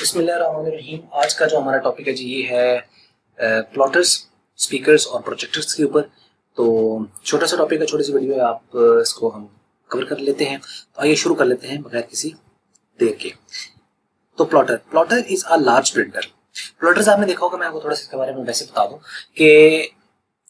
बिस्मिल्लाहिर्रहमानिर्रहीम। आज का जो हमारा टॉपिक है जी ये है प्लॉटर्स, स्पीकर्स और प्रोजेक्टर्स के ऊपर। तो छोटा सा टॉपिक है, छोटी सी वीडियो है, आप इसको हम कवर कर लेते हैं। तो आइए शुरू कर लेते हैं बगैर किसी देर के। तो plotter is a large printer. Plotters आपने देखा होगा, मैं आपको थोड़ा सा इसके बारे में वैसे बता दूं कि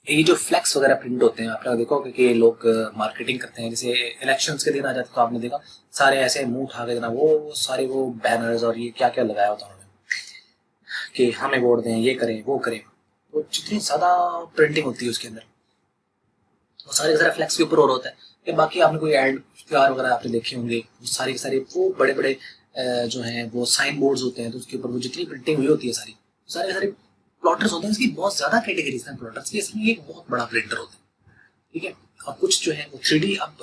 ये जो फ्लैक्स वगैरह प्रिंट होते हैं, आपने देखा होगा कि लोग मार्केटिंग करते हैं। जैसे इलेक्शंस के दिन आ जाते तो आपने देखा सारे ऐसे मुंह उठा के देना, वो सारे वो बैनर्स और ये क्या क्या लगाया होता है कि हमें वोट दें, ये करें वो करें। तो जितनी ज्यादा प्रिंटिंग होती है उसके अंदर, वो सारे सारे फ्लैक्स के ऊपर और होता है। कि बाकी आपने कोई एड प्यार वगैरह आपने देखे होंगे, वो सारे के सारे वो बड़े बड़े जो हैं वो साइन बोर्ड्स होते हैं, तो उसके ऊपर वो जितनी प्रिंटिंग हुई होती है सारी सारे के सारे प्लॉटर्स होते हैं। इसकी बहुत ज्यादा कैटेगरीज हैं प्लॉटर्स की, इसमें एक बहुत बड़ा प्रिंटर होता है, ठीक है। और कुछ जो है वो 3D अब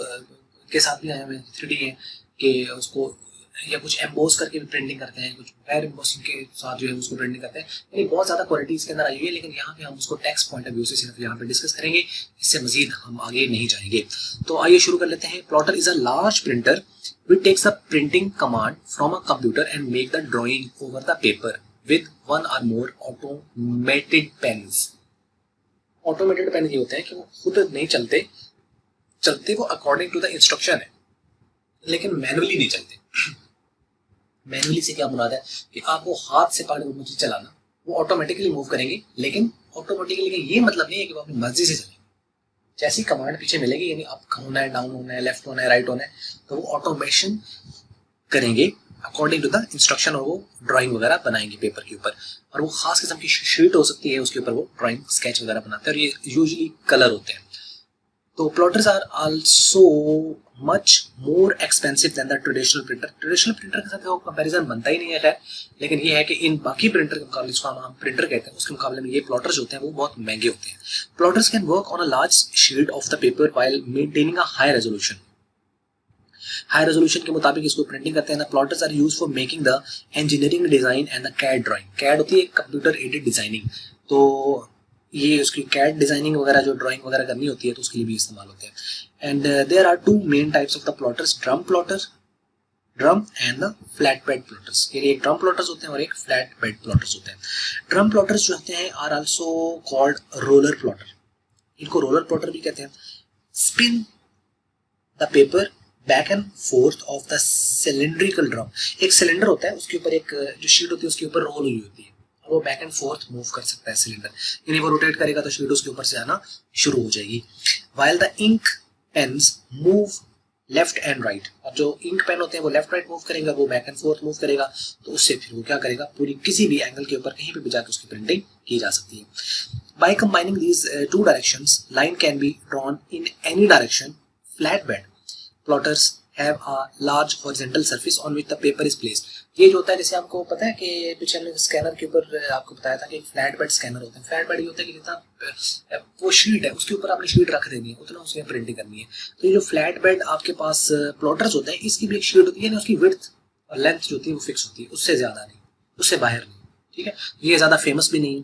के साथ भी आए हुए हैं, 3D है कि उसको या कुछ एम्बोस करके भी प्रिंटिंग करते हैं, कुछ बगैर एम्बोसिंग के साथ जो है उसको प्रिंटिंग करते हैं। यानी बहुत ज़्यादा क्वालिटी इसके अंदर आई हुई है, लेकिन यहाँ पे हम उसको टैक्स पॉइंट ऑफ व्यू से सिर्फ यहाँ पे डिस्कस करेंगे, इससे मजीद हम आगे नहीं जाएंगे। तो आइए शुरू कर लेते हैं। Plotter is a large printer which takes a printing command from a computer and make the drawing over the paper with one or more automated pens. Automated pen ये होते हैं कि वो खुद नहीं चलते वो अकॉर्डिंग टू द इंस्ट्रक्शन है, लेकिन मैनुअली नहीं चलते। मैनुअली से क्या मुराद है कि आपको हाथ से पकड़ मुझे चलाना, वो ऑटोमेटिकली मूव करेंगे, लेकिन ऑटोमेटिकली का ये मतलब नहीं है कि वो अपनी मर्जी से चलेंगे। जैसी कमांड पीछे मिलेगी, यानी अप होना है, डाउन होना है, लेफ्ट होना है, राइट होना है, तो वो ऑटोमेशन करेंगे अकॉर्डिंग टू द इंस्ट्रक्शन, और वो ड्राइंग वगैरह बनाएंगे पेपर के ऊपर। और वो खास किस्म की शीट हो सकती है, उसके ऊपर वो ड्राइंग स्केच वगैरह बनाते हैं, और ये यूजुअली कलर होते हैं। तो plotters are also much more expensive than the traditional printer. Traditional printer के साथ वो कंपैरिजन बनता ही नहीं है खैर, लेकिन ये है कि इन बाकी प्रिंटर के मुकाबले, जिसको हम प्रिंटर कहते हैं, उसके मुकाबले में ये प्लॉटर्स होते हैं वो बहुत महंगे होते हैं। Plotters can work on a large sheet of the paper while maintaining a high resolution. High resolution के मुताबिक इसको प्रिंटिंग करते हैं। Plotters are used for making the engineering design and the CAD drawing. CAD होती है computer aided designing, तो ये उसकी कैड डिजाइनिंग वगैरह जो ड्राइंग वगैरह करनी होती है तो उसके लिए भी इस्तेमाल होते हैं। And there are two main types of the plotters, drum and the flat bed plotters. यानी एक ड्रम प्लॉटर्स होते हैं और एक फ्लैट बेड प्लॉटर्स होते हैं। ड्रम प्लॉटर्स जो होते हैं are also called roller plotter. इनको रोलर प्लॉटर भी कहते हैं। Spin the paper back and forth of the cylindrical drum. एक सिलेंडर होता है, उसके ऊपर एक जो शीट होती है उसके ऊपर रोल हुई होती है, वो बैक एंड फोर्थ मूव कर सकता है सिलेंडर, यानी वो रोटेट करेगा तो शीट उसके ऊपर से आना शुरू हो जाएगी। While the ink pens move left and right. और जो इंक पेन होते हैं वो लेफ्ट राइट मूव करेगा, वो बैक एंड फोर्थ मूव करेगा, तो उससे फिर वो क्या करेगा, पूरी किसी भी एंगल के ऊपर कहीं पे भी जाकर उसकी प्रिंटिंग की जा सकती है। By combining these two directions line can be drawn in any direction. Flat bed plotters have a large horizontal surface on which the paper is placed. ये जो होता है, जैसे आपको पता है कि पिछले स्कैनर के ऊपर आपको बताया था कि फ्लैट बेड स्कैनर होते हैं। फ्लैट बेड ये होता है कि जितना वो शीट है उसके ऊपर आपने शीट रख देनी है, उतना उसमें प्रिंटिंग करनी है। तो ये जो फ्लैट बेड आपके पास प्लॉटर्स होते हैं, इसकी भी एक शीट होती है, उसकी विड्थ और लेंथ जो होती है वो फिक्स होती है, उससे ज्यादा नहीं, उससे बाहर नहीं, ठीक है। ये ज्यादा फेमस भी नहीं,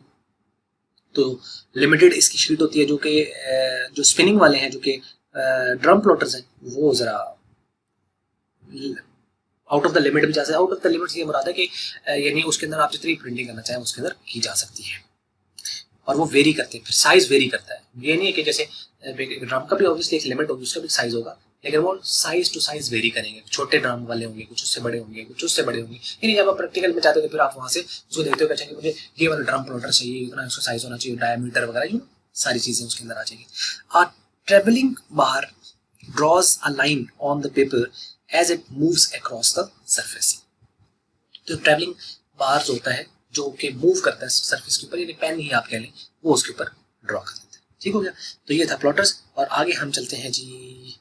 तो लिमिटेड इसकी शीट होती है। जो कि जो स्पिनिंग वाले हैं, जो कि ड्रम प्लॉटर्स हैं, वो जरा आउट ऑफ द लिमिट भी जा सकते हैं। आउट ऑफ द लिमिट ये मुराद है कि यानी उसके अंदर आप जितनी प्रिंटिंग करना चाहें उसके अंदर की जा सकती है, और वो वेरी करते हैं, फिर साइज वेरी करता है। ये नहीं है कि जैसे ड्रम का भी ऑब्वियसली एक लिमिट होगी, उसका भी साइज होगा, लेकिन वो साइज टू साइज वेरी करेंगे। छोटे ड्रम वाले होंगे, कुछ उससे बड़े होंगे, कुछ उससे बड़े होंगे। यानी जब आप प्रैक्टिकल में जाते हो तो फिर आप वहां से उसको देखते हो, अच्छा मुझे ये वाला ड्रम प्लॉटर चाहिए, इतना उसका साइज होना चाहिए, डायमीटर वगैरह, ये सारी चीजें उसके अंदर आ जाएगी। A travelling bar draws a line on the paper as it moves across the surface। तो ट्रैवलिंग बार्स होता है जो कि मूव करता है सरफेस के ऊपर, यानी पेन ही आप कह लें, वो उसके ऊपर ड्रॉ कर देते हैं। ठीक हो गया। तो ये था प्लॉटर्स, और आगे हम चलते हैं जी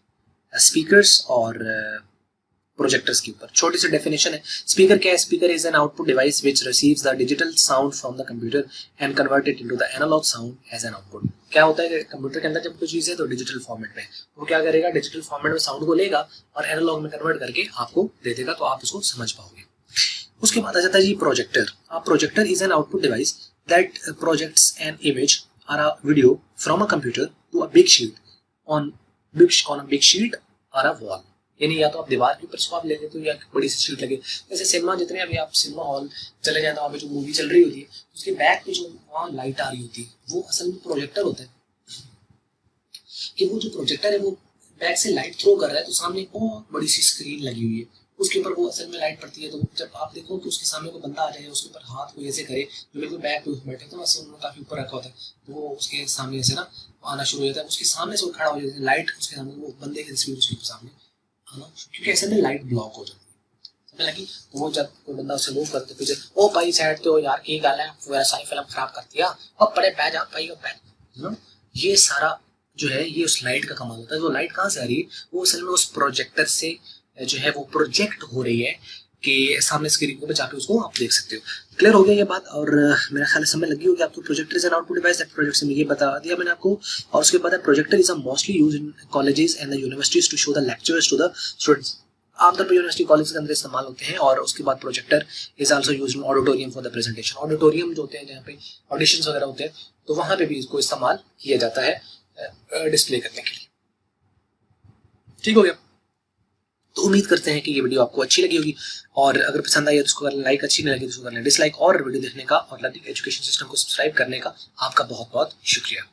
स्पीकर्स और प्रोजेक्टर्स के ऊपर। छोटी सी डेफिनेशन है। स्पीकर क्या है? Speaker is an output device which receives the digital sound from the computer and convert it into the analog sound as an output. क्या होता है कंप्यूटर के अंदर जब कोई चीज है तो डिजिटल फॉर्मेट में, वो क्या करेगा, डिजिटल फॉर्मेट में साउंड को लेगा और एनालॉग में कन्वर्ट करके आपको दे देगा, तो आप इसको समझ पाओगे। उसके बाद आ जाता है जी projector. Projector is an output device that projects an image or a video from a computer to a big sheet on big sheet or a wall. यानी या तो आप दीवार के ऊपर इसको आप ले लेते हो या बड़ी सी शीट लगे। जैसे सिनेमा, जितने अभी आप सिनेमा हॉल चले जाए तो वहाँ पे जो मूवी चल रही होती है उसके बैक पे जो वहाँ लाइट आ रही होती है वो असल में प्रोजेक्टर होता है। कि वो जो प्रोजेक्टर है वो बैक से लाइट थ्रो कर रहा है, तो सामने एक बहुत बड़ी सी स्क्रीन लगी हुई है, उसके ऊपर वो असल में लाइट पड़ती है। तो जब आप देखो कि उसके सामने कोई बंदा आ जाए, उसके ऊपर हाथ कोई ऐसे करे जो बिल्कुल बैक पे बैठे, तो वैसे उन्होंने काफी ऊपर रखा होता है, तो वो उसके सामने ऐसे ना आना शुरू हो जाता है, उसके सामने से वो खड़ा हो जाता है, लाइट उसके सामने, वो बंदे की तस्वीर उसके सामने आना, क्योंकि ऐसे में लाइट ब्लॉक हो जाती है। समझ लगी? तो वो जब कोई बंदा उसे मूव करते पीछे, ओ भाई साइड तो यार की गल है, वो सारी फिल्म खराब कर दिया, अब बड़े बैठ जा भाई, अब बैठ। ये सारा जो है ये उस लाइट का कमाल होता है। वो लाइट कहाँ से आ रही है? वो असल में उस प्रोजेक्टर से जो है वो प्रोजेक्ट हो रही है कि सामने स्क्रीन पे जाके उसको आप देख सकते हो। क्लियर हो गया ये बात? और मेरा ख्याल समय लगी होगी आपको। Projector is an output device that projects, में ये बता दिया मैंने आपको। और उसके बाद projector is mostly used in colleges and the universities to show the lectures to the students. आमतौर पर यूनिवर्सिटी कॉलेज के अंदर इस्तेमाल होते हैं। और उसके बाद projector is also used in auditorium for the presentation. Auditorium जो होते हैं जहाँ पे ऑडिशंस वगैरह होते हैं, तो वहाँ पे भी इसको इस्तेमाल किया जाता है डिस्प्ले करने के लिए। ठीक हो गया? तो उम्मीद करते हैं कि ये वीडियो आपको अच्छी लगी होगी, और अगर पसंद आई तो उसको कर लाइक, अच्छी नहीं लगी तो उसको कर लें डिसलाइक। और वीडियो देखने का और लर्निंग एजुकेशन सिस्टम को सब्सक्राइब करने का आपका बहुत बहुत शुक्रिया।